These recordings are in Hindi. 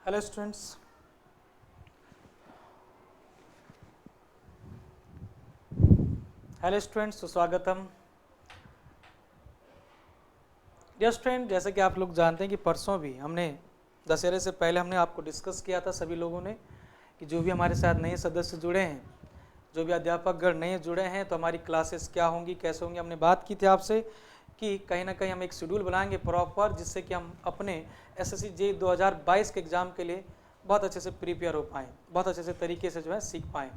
हेलो स्टूडेंट्स, सुस्वागतम। डियर स्टूडेंट, जैसे कि आप लोग जानते हैं कि परसों भी हमने दशहरे से पहले हमने आपको डिस्कस किया था सभी लोगों ने कि जो भी हमारे साथ नए सदस्य जुड़े हैं, जो भी अध्यापकगण नए जुड़े हैं, तो हमारी क्लासेस क्या होंगी, कैसे होंगी। हमने बात की थी आपसे कि कहीं ना कहीं हम एक शेड्यूल बनाएंगे प्रॉपर, जिससे कि हम अपने SSC JEE 2022 के एग्ज़ाम के लिए बहुत अच्छे से प्रिपेयर हो पाएँ, बहुत अच्छे से तरीके से जो है सीख पाएँ।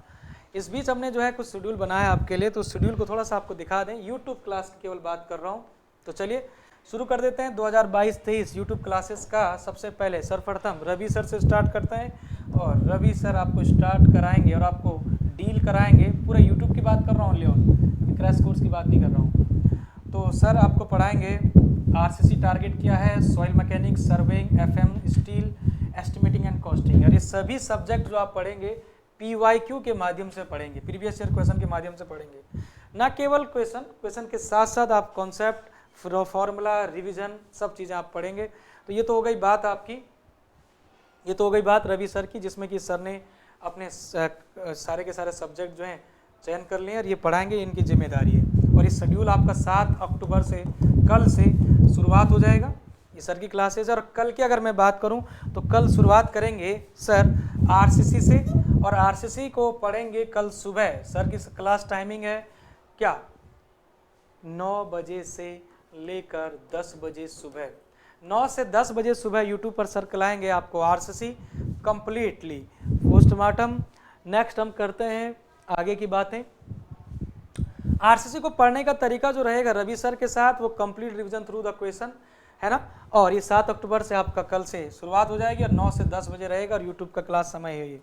इस बीच हमने जो है कुछ शेड्यूल बनाया आपके लिए, तो उस शेड्यूल को थोड़ा सा आपको दिखा दें। यूट्यूब क्लास की केवल बात कर रहा हूँ, तो चलिए शुरू कर देते हैं। 2022-23 यूट्यूब क्लासेस का सबसे पहले सर्वप्रथम रवि सर से स्टार्ट करते हैं, और रवि सर आपको स्टार्ट कराएंगे और आपको डील कराएंगे। पूरा यूट्यूब की बात कर रहा हूँ, लियोन क्रैश कोर्स की बात नहीं कर रहा हूँ। तो सर आपको पढ़ाएंगे RCC टारगेट क्या है, soil mechanics, surveying, FM, steel, estimating and costing. और ये सभी सब्जेक्ट जो आप पढ़ेंगे PYQ के माध्यम से पढ़ेंगे, प्रीवियस ईयर क्वेश्चन के माध्यम से पढ़ेंगे। ना केवल क्वेश्चन के साथ साथ आप कॉन्सेप्ट, फॉर्मूला, रिवीजन, सब चीज़ें आप पढ़ेंगे। तो ये तो हो गई बात आपकी, ये तो हो गई बात रवि सर की, जिसमें कि सर ने अपने सारे के सारे सब्जेक्ट जो हैं चयन कर लिए और ये पढ़ाएंगे, इनकी जिम्मेदारी है। और ये शेड्यूल आपका 7 अक्टूबर से, कल से शुरुआत हो जाएगा ये सर की क्लासेज। और कल की अगर मैं बात करूं तो कल शुरुआत करेंगे सर RCC से, और RCC को पढ़ेंगे कल सुबह। सर की क्लास टाइमिंग है क्या, 9 बजे से लेकर 10 बजे सुबह। 9 से 10 बजे सुबह यूट्यूब पर सर कराएंगे आपको RCC कंप्लीटली पोस्टमार्टम। नेक्स्ट हम करते हैं आगे की बातें। RCC को पढ़ने का तरीका जो रहेगा रवि सर के साथ, वो complete revision through the question है ना। और ये 7 अक्टूबर से आपका कल से शुरुआत हो जाएगी और 9 से 10 बजे रहेगा, और यूट्यूब का क्लास समय है ये।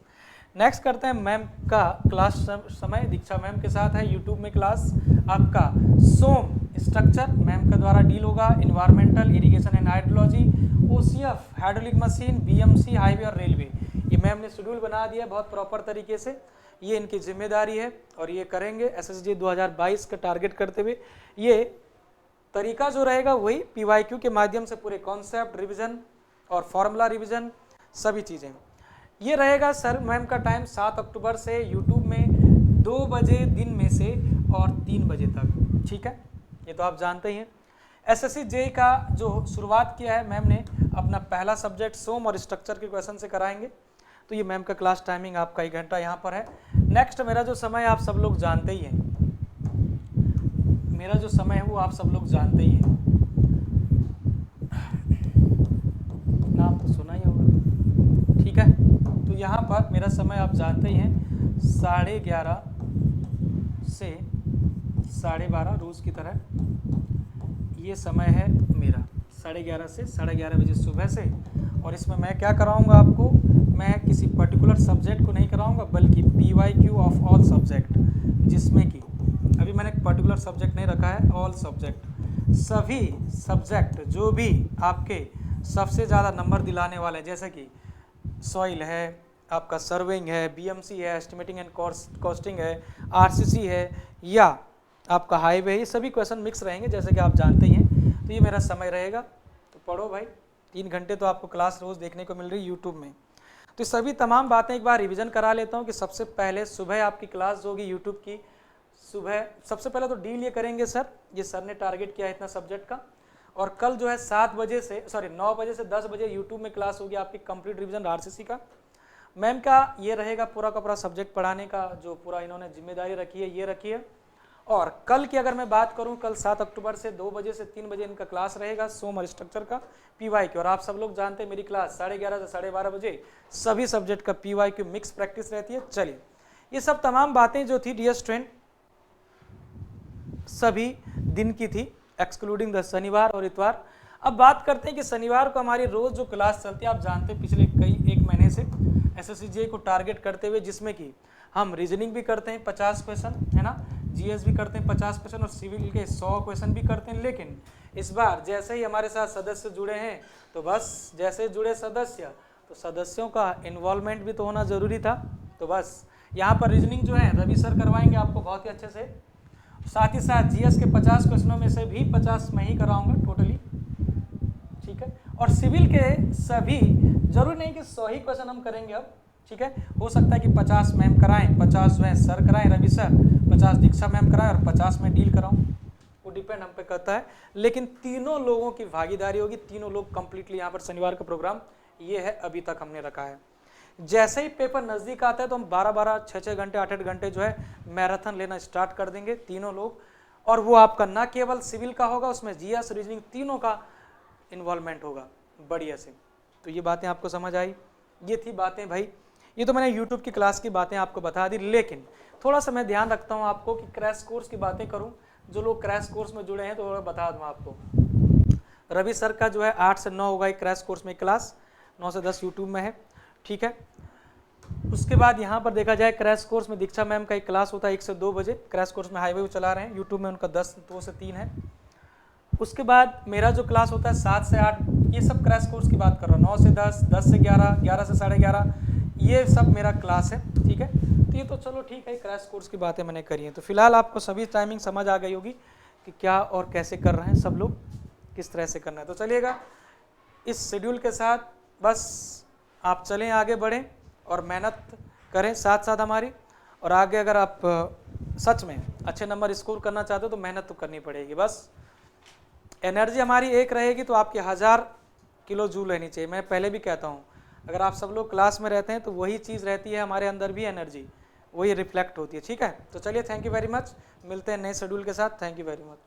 नेक्स्ट करते हैं मैम का क्लास समय। दीक्षा मैम के साथ है यूट्यूब में क्लास आपका सोम स्ट्रक्चर, मैम के द्वारा डील होगा। Environmental, irrigation and hydrology, OCF hydraulic machine, BMC, highway और रेलवे। ये मैम ने शेड्यूल बना दिया बहुत प्रॉपर तरीके से, ये इनकी जिम्मेदारी है और ये करेंगे SSC 2022 का टारगेट करते हुए। ये तरीका जो रहेगा वही PYQ के माध्यम से पूरे कॉन्सेप्ट रिवीजन और फॉर्मूला रिवीजन सभी चीज़ें। ये रहेगा सर मैम का टाइम 7 अक्टूबर से यूट्यूब में 2 बजे दिन में से और 3 बजे तक, ठीक है। ये तो आप जानते ही हैं। SSC JEE का जो शुरुआत किया है मैम ने, अपना पहला सब्जेक्ट सोम और स्ट्रक्चर के क्वेश्चन से कराएंगे। तो ये मैम का क्लास टाइमिंग आपका 1 घंटा यहाँ पर है। नेक्स्ट मेरा जो समय आप सब लोग जानते ही हैं, मेरा जो समय है वो आप सब लोग जानते ही हैं, नाम तो सुना ही होगा, ठीक है। तो यहाँ पर मेरा समय आप जानते ही हैं, 11:30 से 12:30 रोज़ की तरह ये समय है मेरा, 11:30 से 11:30 बजे सुबह से। और इसमें मैं क्या कराऊंगा आपको, मैं किसी पर्टिकुलर सब्जेक्ट को नहीं कराऊंगा, बल्कि PYQ ऑफ ऑल सब्जेक्ट, जिसमें कि अभी मैंने एक पर्टिकुलर सब्जेक्ट नहीं रखा है, ऑल सब्जेक्ट, सभी सब्जेक्ट जो भी आपके सबसे ज़्यादा नंबर दिलाने वाले हैं, जैसे कि सॉइल है, आपका सर्वेइंग है, BMC है, एस्टिमेटिंग एंड कॉस्टिंग है, RCC है, या आपका हाईवे है, ये सभी क्वेश्चन मिक्स रहेंगे जैसे कि आप जानते ही हैं। तो ये मेरा समय रहेगा, तो पढ़ो भाई। 3 घंटे तो आपको क्लास रोज़ देखने को मिल रही है यूट्यूब में। तो सभी तमाम बातें एक बार रिवीजन करा लेता हूँ कि सबसे पहले सुबह आपकी क्लास होगी यूट्यूब की। सुबह सबसे पहले तो डील ये करेंगे सर, ये सर ने टारगेट किया है इतना सब्जेक्ट का। और कल जो है 9 बजे से 10 बजे यूट्यूब में क्लास होगी आपकी कंप्लीट रिवीजन RCC का। मैम का ये रहेगा पूरा का पूरा सब्जेक्ट पढ़ाने का, जो पूरा इन्होंने जिम्मेदारी रखी है ये रखी है। और कल की अगर मैं बात करूं, कल 7 अक्टूबर से 2 बजे से 3 बजे इनका क्लास रहेगा सोम और स्ट्रक्चर का PYQ। और आप सब लोग जानते हैं मेरी क्लास 11:30 से 12:30 बजे सभी सब्जेक्ट का PYQ मिक्स प्रैक्टिस रहती है। चलिए, ये सब तमाम बातें जो थी डियर स्टूडेंट सभी दिन की थी, एक्सक्लूडिंग द शनिवार और इतवार। अब बात करते हैं कि शनिवार को हमारी रोज जो क्लास चलती है, आप जानते हैं पिछले 1 महीने से SSC JEE को टारगेट करते हुए, जिसमें कि हम रीजनिंग भी करते हैं 50 क्वेश्चन, है ना, GS भी करते हैं 50 क्वेश्चन, और सिविल के 100 क्वेश्चन भी करते हैं। लेकिन इस बार जैसे ही हमारे साथ सदस्य जुड़े हैं, तो बस जैसे जुड़े सदस्य, तो सदस्यों का इन्वॉल्वमेंट भी तो होना ज़रूरी था। तो बस यहाँ पर रीजनिंग जो है रवि सर करवाएंगे आपको बहुत ही अच्छे से। साथ ही साथ GS के 50 क्वेश्चनों में से भी 50 मैं ही कराऊंगा टोटली, ठीक ठीक है। और सिविल के सभी, जरूरी नहीं कि 100 ही क्वेश्चन हम करेंगे अब, ठीक है। हो सकता है कि 50 मैम कराएं, 50 जो है सर कराएं, रवि सर, 50 दीक्षा मैम कराएं और 50 में डील कराऊं, वो डिपेंड हम पे करता है। लेकिन तीनों लोगों की भागीदारी होगी, तीनों लोग कंप्लीटली यहाँ पर शनिवार का प्रोग्राम ये है, अभी तक हमने रखा है। जैसे ही पेपर नज़दीक आता है तो हम 12-12, 6-6 घंटे, 8-8 घंटे जो है मैराथन लेना स्टार्ट कर देंगे तीनों लोग। और वो आपका ना केवल सिविल का होगा, उसमें जीएस, रीजनिंग तीनों का इन्वॉल्वमेंट होगा बढ़िया से। तो ये बातें आपको समझ आई, ये थी बातें भाई। ये तो मैंने यूट्यूब की क्लास की बातें आपको बता दी, लेकिन थोड़ा सा मैं ध्यान रखता हूँ आपको कि क्रैश कोर्स की बातें करूँ। जो लोग क्रैश कोर्स में जुड़े हैं तो बता दूँ आपको, रवि सर का जो है 8 से 9 होगा क्रैश कोर्स में क्लास, 9 से 10 यूट्यूब में है, ठीक है। उसके बाद यहाँ पर देखा जाए क्रैश कोर्स में दीक्षा मैम का एक क्लास होता है 1 से 2 बजे, क्रैश कोर्स में हाईवे चला रहे हैं, यूट्यूब में उनका 2 से 3 है। उसके बाद मेरा जो क्लास होता है 7 से 8, ये सब क्रैश कोर्स की बात कर रहा हूँ, 9 से 10, 10 से 11, 11 से 11:30, ये सब मेरा क्लास है, ठीक है। तो ये तो चलो ठीक है, क्रैश कोर्स की बातें मैंने करी हैं। तो फिलहाल आपको सभी टाइमिंग समझ आ गई होगी कि क्या और कैसे कर रहे हैं सब लोग, किस तरह से करना है। तो चलिएगा इस शेड्यूल के साथ बस आप चलें, आगे बढ़ें और मेहनत करें साथ साथ हमारी। और आगे अगर आप सच में अच्छे नंबर स्कोर करना चाहते हो तो मेहनत तो करनी पड़ेगी। बस एनर्जी हमारी एक रहेगी तो आपकी 1000 किलो जूल रहनी चाहिए। मैं पहले भी कहता हूँ, अगर आप सब लोग क्लास में रहते हैं तो वही चीज़ रहती है हमारे अंदर भी, एनर्जी वही रिफ्लेक्ट होती है, ठीक है। तो चलिए, थैंक यू वेरी मच, मिलते हैं नए शेड्यूल के साथ। Thank you very much.